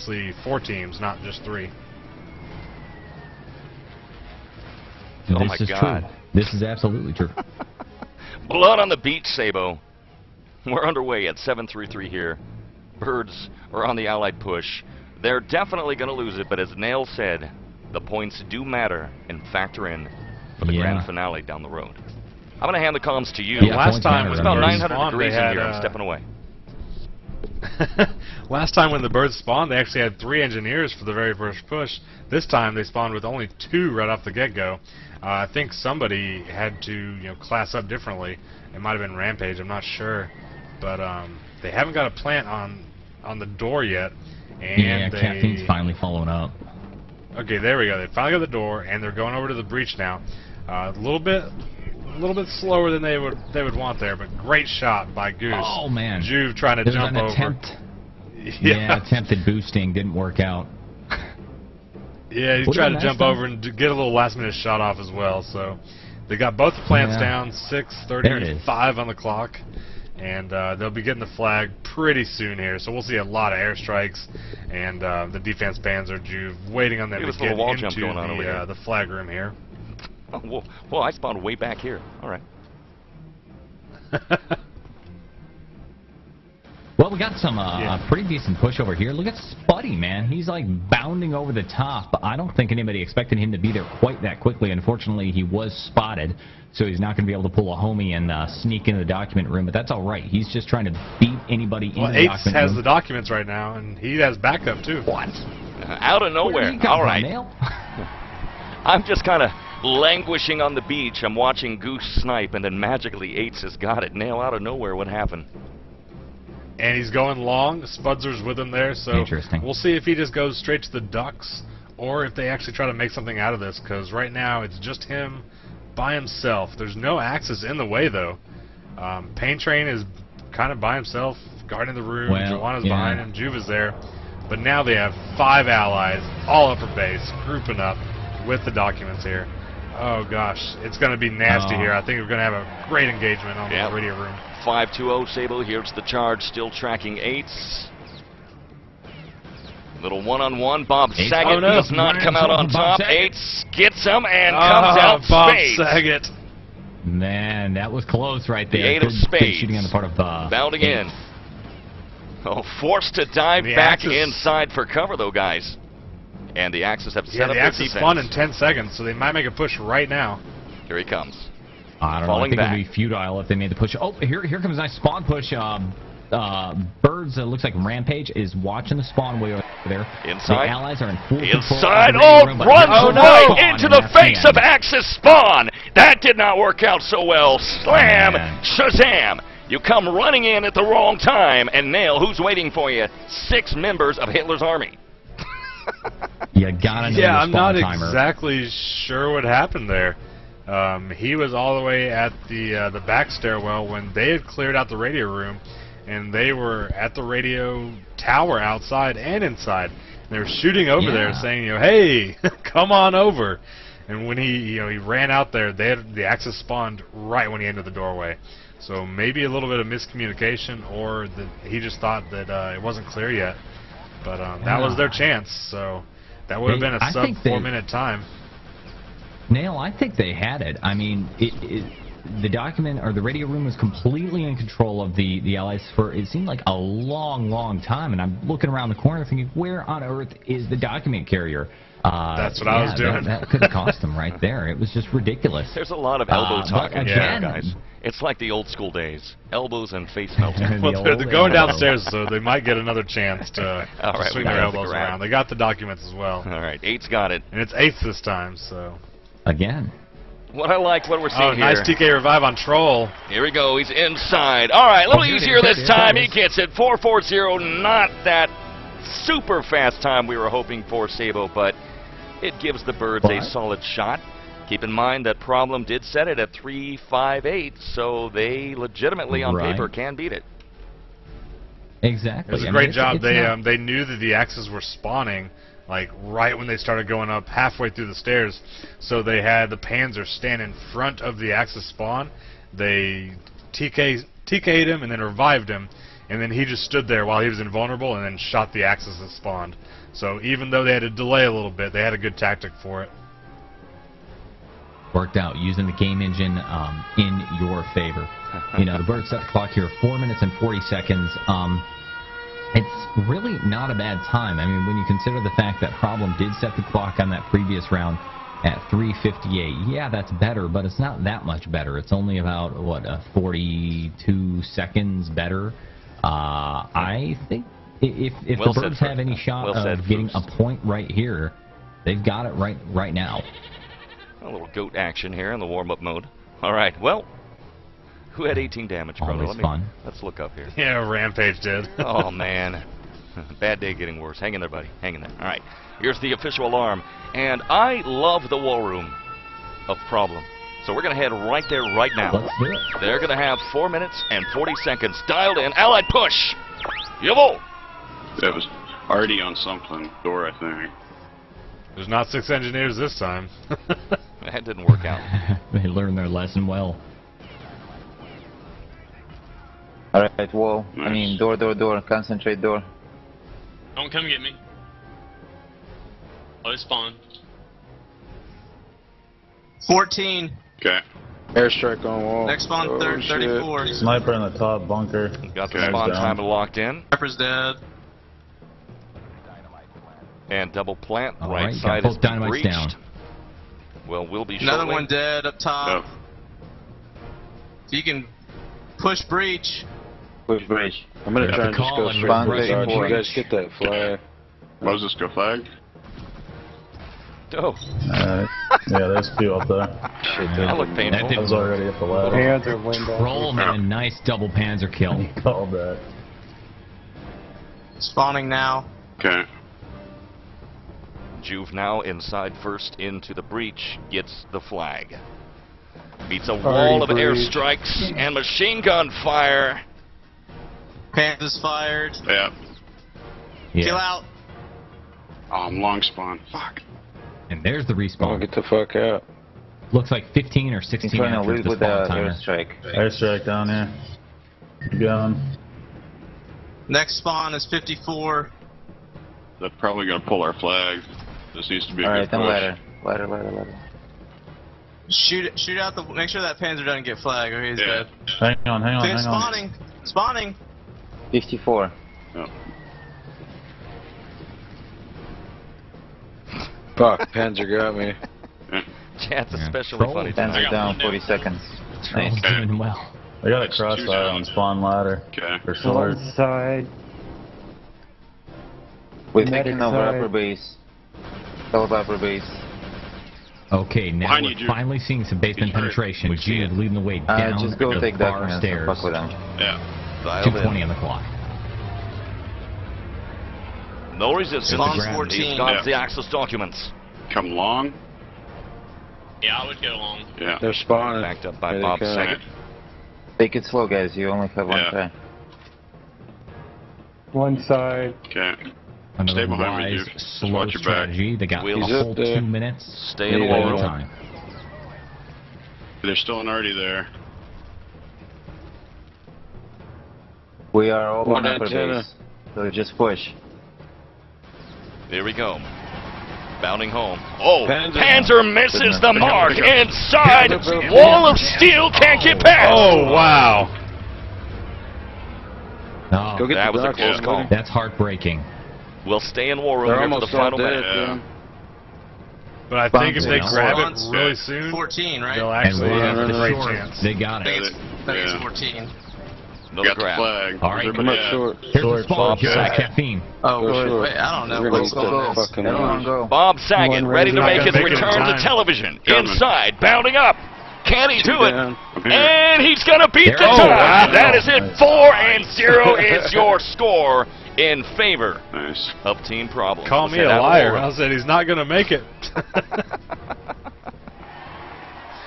actually 4 teams, not just 3. Oh my God. True. This is absolutely true. Blood on the beach, Sabo. We're underway at 7:33 here. Birdz are on the Allied push. They're definitely going to lose it, but as Nail said, the points do matter and factor in for the grand finale down the road. I'm going to hand the comms to you. Yeah, last time it's about 900 degrees in here. I'm stepping away. Last time when the Birdz spawned, they actually had 3 engineers for the very first push. This time they spawned with only 2 right off the get-go. I think somebody had to, class up differently. It might have been Rampage, I'm not sure, but they haven't got a plant on the door yet. And yeah, Caffeine's finally following up. Okay, there we go. They finally got the door, and they're going over to the breach now. A little bit slower than they would want there, but great shot by Goose. Oh man, Juve trying to jump over. Attempt. Yeah, attempted boosting didn't work out. Yeah, he tried to jump over and get a little last-minute shot off as well. So they got both the plants down. 6:35 on the clock, and they'll be getting the flag pretty soon here. So we'll see a lot of airstrikes, and the defense Panzer Juve waiting on them to get into the flag room here. Oh, whoa, I spawned way back here. All right. Well, we got some pretty decent push over here. Look at Spuddy, man. He's like bounding over the top, but I don't think anybody expected him to be there quite that quickly. Unfortunately, he was spotted, so he's not going to be able to pull a homie and sneak into the document room, but that's all right. He's just trying to beat anybody into the document room. Has the documents right now, and he has backup, too. What? Out of nowhere. All right. I'm just kind of languishing on the beach. I'm watching Goose snipe, and then magically Eights has got it. Nail out of nowhere. What happened? And he's going long. Spudzer's with him there, so we'll see if he just goes straight to the ducks or if they actually try to make something out of this, because right now it's just him by himself. There's no Axis in the way, though. Pain Train is kind of by himself, guarding the room. Joanna's behind him. Juve is there. But now they have 5 allies, all upper base, grouping up with the documents here. Oh, gosh. It's going to be nasty here. I think we're going to have a great engagement on the radio room. 5-2-0 Sabo. Here's the charge, still tracking Eights. Little one-on-one. Bob Saget does not come out on top. Eights gets him and comes out Bob spades. Saget. Man, that was close right there. The 8 of spades. Shooting on the part of bounding in. Oh, forced to dive back inside for cover, though, guys. And the Axis have set up their defense. The Axis spawned in 10 seconds, so they might make a push right now. Here he comes. I don't know. I think it would be futile if they made the push. Oh, here comes a nice spawn push. Birdz, looks like Rampage is watching the spawn way over there. Inside. The allies are in full inside. Oh, runs right into the face of Axis spawn. That did not work out so well. Slam, Shazam. You come running in at the wrong time, and Nail, who's waiting for you? 6 members of Hitler's army. You gotta know I'm not exactly sure what happened there. He was all the way at the back stairwell when they had cleared out the radio room, and they were at the radio tower outside and inside. And they were shooting over there, saying, "Hey, come on over." And when he ran out there, the Axis spawned right when he entered the doorway. So maybe a little bit of miscommunication, or that he just thought that it wasn't clear yet. But that was their chance, so that would have been a sub 4-minute time. Nail, I think they had it. I mean, the document or the radio room was completely in control of the Allies for it seemed like a long, long time. And I'm looking around the corner thinking, where on earth is the document carrier? That's what I was doing. That could have cost them right there. It was just ridiculous. There's a lot of elbow talking here, guys. It's like the old school days. Elbows and face melting. Well, they're going downstairs, so they might get another chance to swing their elbows around. They got the documents as well. All right, Eight's got it. And it's Eights this time, so. Again. What I like, what we're seeing here. Nice TK revive on Troll. Here we go. He's inside. All right, a little easier this time. He gets it. 4-4-0. Not that super fast time we were hoping for, Sabo, but it gives the Birdz a solid shot. Keep in mind that Problem did set it at 3-5-8, so they legitimately on paper can beat it. Exactly. It was a great job. They knew that the Axis were spawning like right when they started going up halfway through the stairs, so they had the Panzer stand in front of the Axis spawn. They TK'd him and then revived him, and then he just stood there while he was invulnerable and then shot the Axis that spawned. So even though they had to delay a little bit, they had a good tactic for it. Worked out, using the game engine in your favor. You know, the Birdz set the clock here, 4 minutes and 40 seconds. It's really not a bad time. I mean, when you consider the fact that Problem did set the clock on that previous round at 3:58. Yeah, that's better, but it's not that much better. It's only about, what, 42 seconds better. I think if the Birdz have any shot of getting a point right here, they've got it right now. A little goat action here in the warm-up mode. All right, well, who had 18 damage, brother? Always fun. Let's look up here. Yeah, Rampage did. Oh, man. Bad day getting worse. Hang in there, buddy. Hang in there. All right, here's the official alarm. And I love the war room of Problem. So we're going to head right there right now. Let's do it. They're going to have 4 minutes and 40 seconds dialed in. Allied push! Yavel! That was already on something. Door, I think. There's not 6 engineers this time. That didn't work out. They learned their lesson well. Alright, wall. Nice. I mean, door. Concentrate, door. Don't come get me. Oh, they spawned. 14. Okay. Airstrike on wall. Next spawn, Oh, 34. Sniper in the top bunker. Got the spawn timer locked in. Sniper's dead. And double plant. All Right right, side got is both dynamites breached. down. Well, we'll be Another shortly. one dead up top. Oh. If you can push breach. Push bridge. I'm gonna Got try the and just call go and straight Spawn for the side. 34. You guys get that flag. Moses, go flag. Oh, Yeah, there's two up there. Shit, that looked That painful. did- I was already at the ladder. Troll, man, nice double panzer kill. He called that. Spawning now. Okay. Juve now inside first into the breach, gets the flag. Beats a wall of airstrikes and machine gun fire. Panzer's fired. Yeah. Kill Yeah. out. Oh, I'm long spawn. Fuck. And there's the Oh, respawn. get the fuck out. Looks like 15 or He's 16 trying to after lose the with the spawn timer. airstrike. Airstrike down here. Keep going. Next spawn is 54. They're probably gonna pull our flag. This needs to be a Alright, good then push. ladder. Shoot out the. Make sure that Panzer doesn't get flagged or he's Yeah. dead. Hang on. Okay, spawning. 54. Oh. Fuck, Panzer got me. Chat's Yeah. especially Troll. funny Panzer tonight. down, 40 seconds. Troll's Nice. doing well. I got a That's two crossfire down. on spawn ladder. Okay. For short. We're taking over upper base. Over upper base. Okay, now Behind we're you, Jude. finally seeing some basement He's hurt. penetration. We see Jude it. leading the way down Just go the take bar documents and stairs. fuck with them. Yeah. Dialed in. 2:20 on the clock. No resistance. Spawn's He's 14. He's got Yeah. the access documents. Come long. Yeah, I would go long. Yeah. They're spawning. Backed up by Here they Bob come. Saget. Take it slow, guys. You only have one Yeah. try. Okay. Another Stay behind me, wise, dude. Just slow watch your back. strategy. They got Wheels a up whole there. 2 minutes. Stay in the Yeah, war yeah. room. Time. There's still an already there. We are all One on upper antenna. base. So just push. Here we go. Bounding home. Oh, Panzer. Panzer misses the mark. Pick up. Inside, Pick up. wall of steel can't get past. Oh, wow. Oh, Go get That the was a doc, close yeah, call. buddy. that's heartbreaking. We'll stay in war room They're here for almost the all final dead, minute. man. But I think if they Spawn's grab down. it really soon, 14, right? they'll And actually we're have on a the great short. chance. They got I think it. it's, I think it's Yeah. 14. Another Got the grab. flag. All right, Where's Come everybody up at? short. Here's the Short, spawn. Bob Just Saget. caffeine. Oh, Go short. wait, I don't know. We're We'll gonna get go that this. fucking Everyone go. Bob Saget ready to Not make gonna his make it in return to time. television. Coming. Inside, bounding up. Can he do it? down. I'm here. And he's going to beat There the it is. time. Wow. That is it. 4-0 is your score in favor Nice. of Team Problem. Call me a liar. I said he's not going to make it.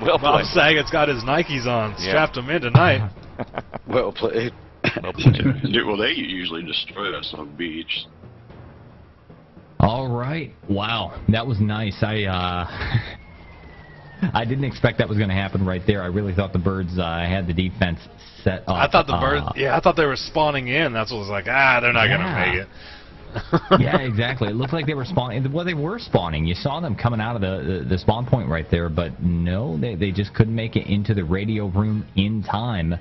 Well Bob played. Saget's got his Nikes on. Yeah. Strapped him in tonight. Well played. Well played. Dude, well, they usually destroy us on the beach. All right. Wow, that was nice. I didn't expect that was going to happen right there. I really thought the Birdz had the defense set up. I thought the Birdz, I thought they were spawning in. That's what was like, they're not going to make it. Yeah, exactly. It looked like they were spawning. Well, they were spawning. You saw them coming out of the spawn point right there, but no, they just couldn't make it into the radio room in time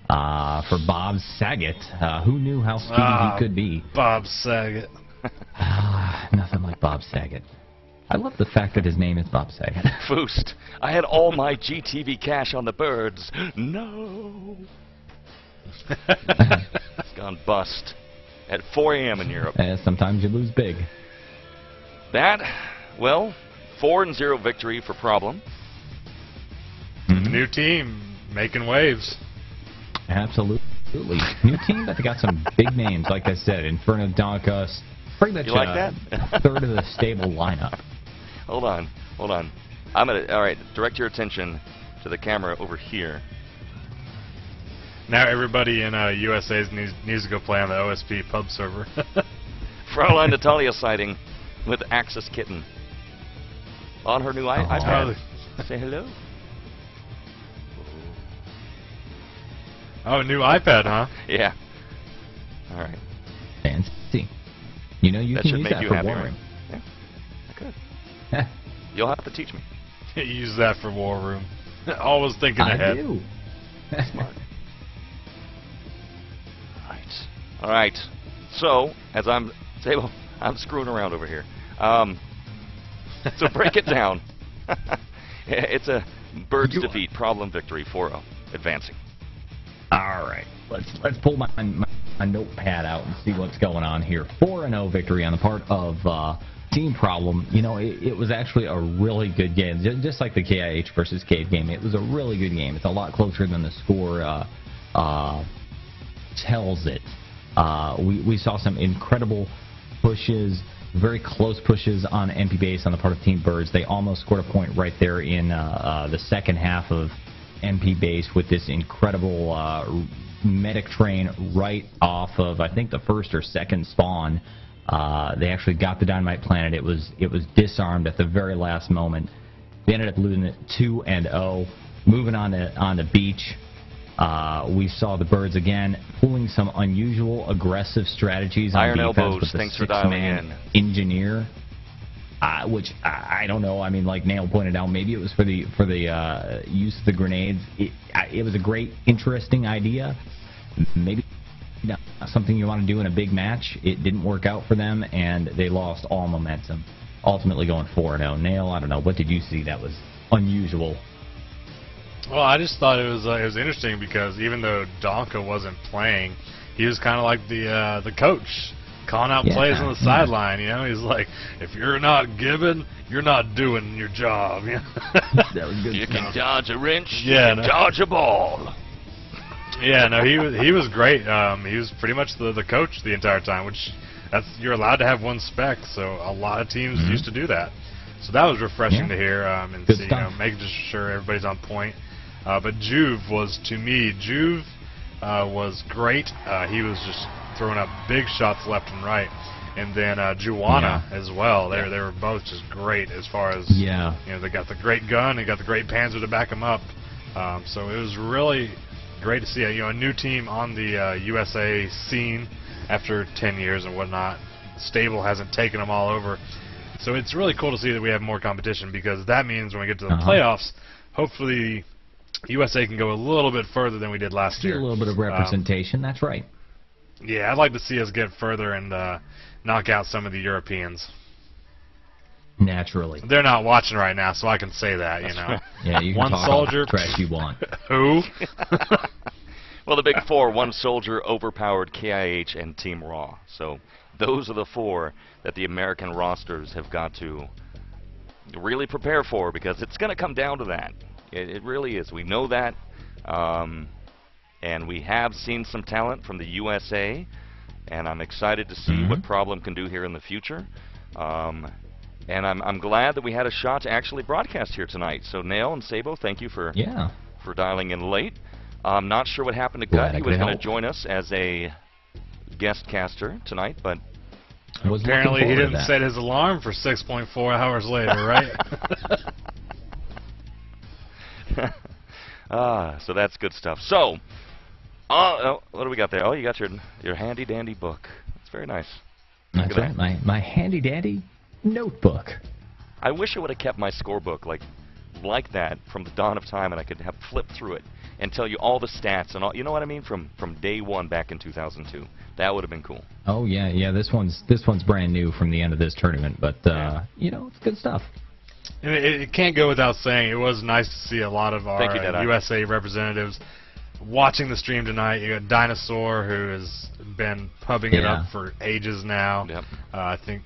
for Bob Saget. Who knew how speedy he could be? Bob Saget. Nothing like Bob Saget. I love the fact that his name is Bob Saget. Foost, I had all my GTV cash on the Birdz. No. It's gone bust. At 4 a.m. in Europe. Sometimes you lose big. That, well, 4-0 victory for Problem. New team making waves. Absolutely. New team, but they got some big names, like I said. Inferno Donka, pretty much you like that? third of the stable lineup. Hold on. I'm gonna. All right, direct your attention to the camera over here. Now everybody in USA needs to go play on the OSP pub server. Fraulein Natalia sighting with Axis Kitten on her new iPad. Say hello. Oh, new iPad, huh? Yeah. All right. Fancy. You know you that can use that for happy, War right? Room. Yeah. Good. You'll have to teach me. Use that for War Room. Always thinking ahead. I do. Smart. All right. So, as I'm screwing around over here. So break it down. It's a Birdz defeat, Problem victory, 4-0, advancing. All right. Let's pull my notepad out and see what's going on here. 4-0 victory on the part of Team Problem. You know, it was actually a really good game, just like the KIH versus Cave game. It was a really good game. It's a lot closer than the score tells it. We saw some incredible pushes, very close pushes on MP base on the part of Team Birdz. They almost scored a point right there in the second half of MP base with this incredible medic train right off of, I think, the first or second spawn. They actually got the dynamite planted. It was disarmed at the very last moment. They ended up losing it 2-0. Moving on to beach. We saw the Birdz again pulling some unusual aggressive strateties on Iron defense elbows, with the thanks for dialing in. engineer, which I don't know. I mean, like Nail pointed out, maybe it was for the use of the grenades. It was a great, interesting idea. Maybe not something you want to do in a big match. It didn't work out for them, and they lost all momentum. Ultimately going 4-0. Nail, I don't know. What did you see that was unusual? Well, I just thought it was interesting because even though Donka wasn't playing, he was kind of like the coach, calling out plays on the sideline. You know, he's like, if you're not giving, you're not doing your job. You know? That was good. You can dodge a wrench. Yeah, you can dodge a ball. Yeah, no, he was great. He was pretty much the coach the entire time, which you're allowed to have one spec, so a lot of teams used to do that. So that was refreshing to hear and see, making sure everybody's on point. But Juve was, to me, was great. He was just throwing up big shots left and right. And then Juana as well. They were both just great as far as, you know, they got the great gun, they got the great Panzer to back them up. So it was really great to see a new team on the USA scene after 10 years and whatnot. Stable hasn't taken them all over. So it's really cool to see that we have more competition, because that means when we get to the playoffs, hopefully USA can go a little bit further than we did last year. A little bit of representation, that's right. Yeah, I'd like to see us get further and knock out some of the Europeans. Naturally. They're not watching right now, so I can say that, you know. Yeah, you can one talk soldier. All the trash you want. Who? Well, the big four: one soldier, overpowered, KIH, and Team Raw. So those are the four that the American rosters have got to really prepare for, because it's going to come down to that. It really is. We know that. And we have seen some talent from the USA, and I'm excited to see what Problem can do here in the future. And I'm glad that we had a shot to actually broadcast here tonight. So Nail and Sabo, thank you for dialing in late. I'm not sure what happened to Gut. He was going to join us as a guest caster tonight, but apparently he didn't set his alarm for 6.4 hours later, right? So that's good stuff. So, what do we got there? Oh, you got your handy dandy book. That's very nice. That's right. My handy dandy notebook. I wish I would have kept my scorebook like that from the dawn of time, and I could have flipped through it and tell you all the stats and all. You know what I mean? From day one back in 2002. That would have been cool. Oh yeah. This one's brand new from the end of this tournament, but you know, it's good stuff. And it can't go without saying, it was nice to see a lot of our USA representatives watching the stream tonight. You got Dinosaur, who has been pubbing it up for ages now. Yep. I think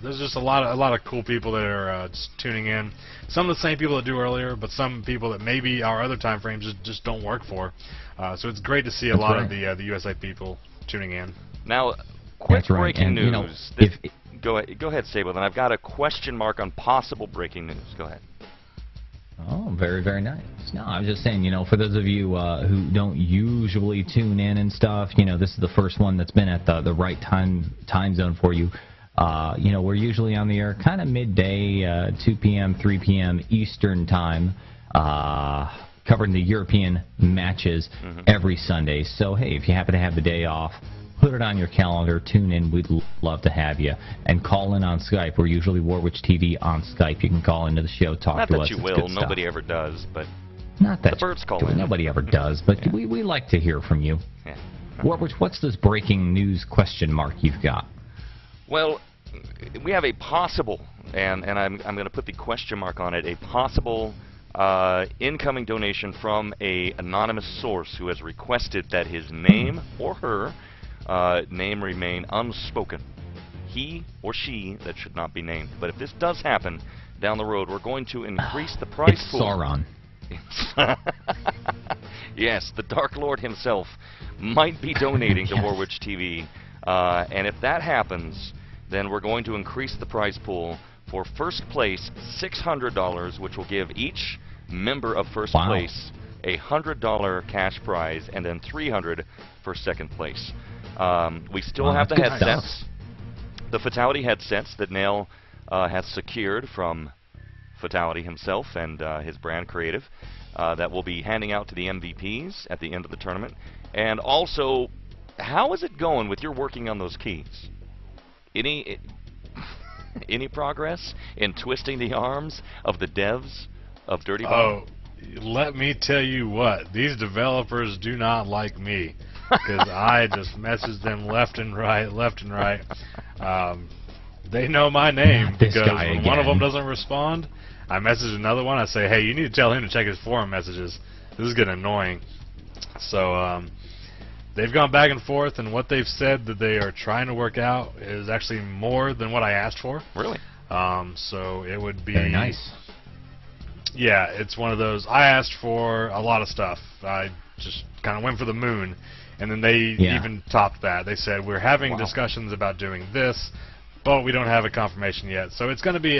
there's just a lot of cool people that are just tuning in. Some of the same people that do earlier, but some people that maybe our other time frames just don't work for. So it's great to see a lot of the USA people tuning in. Now, quick breaking news. You know, Go ahead, Sabo. Then I've got a question mark on possible breaking news. Go ahead. Oh, very, very nice. No, I was just saying, for those of you who don't usually tune in and stuff, this is the first one that's been at the right time zone for you. We're usually on the air kind of midday, 2 p.m., 3 p.m. Eastern time, covering the European matches every Sunday. So, hey, if you happen to have the day off, put it on your calendar, tune in. We'd love to have you. And call in on Skype. We're usually Warwitch TV on Skype. You can call into the show, talk to us. Not that you will. Nobody ever does, but not that the Birdz call in. Nobody ever does, but we like to hear from you. Yeah. Warwitch, what's this breaking news question mark you've got? Well, we have a possible, and I'm going to put the question mark on it, a possible incoming donation from a anonymous source who has requested that his name or her name remain unspoken. He or she that should not be named. But if this does happen down the road, we're going to increase the price pool. Sauron. Yes, the Dark Lord himself might be donating to Warwitch TV. And if that happens, then we're going to increase the prize pool for first place $600, which will give each member of first place a $100 cash prize, and then $300 for second place. We still have the headsets, the Fatality headsets that Nail has secured from Fatality himself and his brand creative, that we'll be handing out to the MVPs at the end of the tournament. And also, how is it going with your working on those keys? Any progress in twisting the arms of the devs of Dirty Bomb? Oh, let me tell you what, these developers do not like me, because I just message them left and right. They know my name, because when one of them doesn't respond, I message another one. I say, hey, you need to tell him to check his forum messages. This is getting annoying. So they've gone back and forth, and what they've said that they are trying to work out is actually more than what I asked for. Really? So it would be... Very nice. Yeah, it's one of those. I asked for a lot of stuff. I just kind of went for the moon, and then they even topped that. They said, we're having discussions about doing this, but we don't have a confirmation yet. So it's going to be,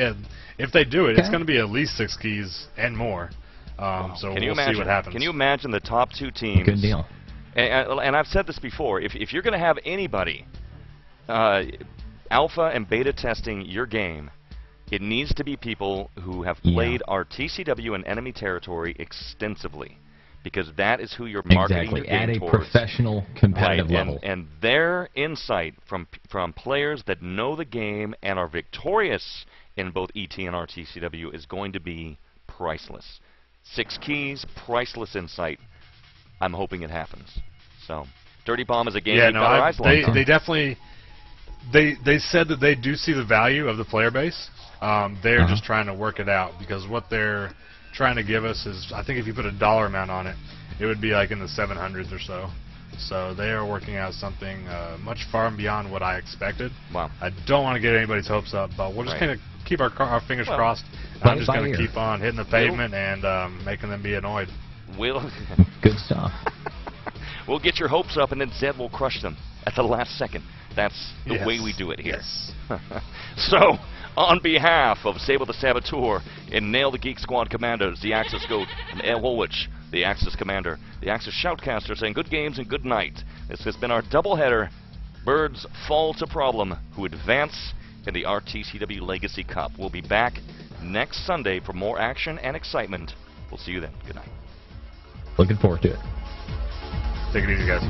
if they do it, it's going to be at least 6 keys and more. So we'll see what happens. Can you imagine the top 2 teams? Good deal. And I've said this before. If you're going to have anybody alpha and beta testing your game, it needs to be people who have played RTCW and enemy territory extensively, because that is who you're marketing your game at a towards. Professional competitive level. And their insight from players that know the game and are victorious in both ET and RTCW is going to be priceless. 6 keys, priceless insight. I'm hoping it happens. So, Dirty Bomb is a game we've got our eyes on. They definitely... They said that they do see the value of the player base. They're just trying to work it out, because what they're trying to give us is, I think if you put a dollar amount on it, it would be like in the 700s or so. So they are working out something much far beyond what I expected. Wow. I don't want to get anybody's hopes up, but we'll just kind of keep our fingers crossed. I'm just going to keep on hitting the pavement and making them be annoyed. Good stuff. We'll get your hopes up, and then Zed will crush them at the last second. That's the way we do it here. Yes. So, on behalf of Sabo the Saboteur and Nail the Geek Squad Commandos, the Axis Goat, and Wolwitch, the Axis Commander, the Axis Shoutcaster, saying good games and good night. This has been our doubleheader. Birdz fall to Problem, who advance in the RTCW Legacy Cup. We'll be back next Sunday for more action and excitement We'll see you then. Good night. Looking forward to it. Take it easy, guys.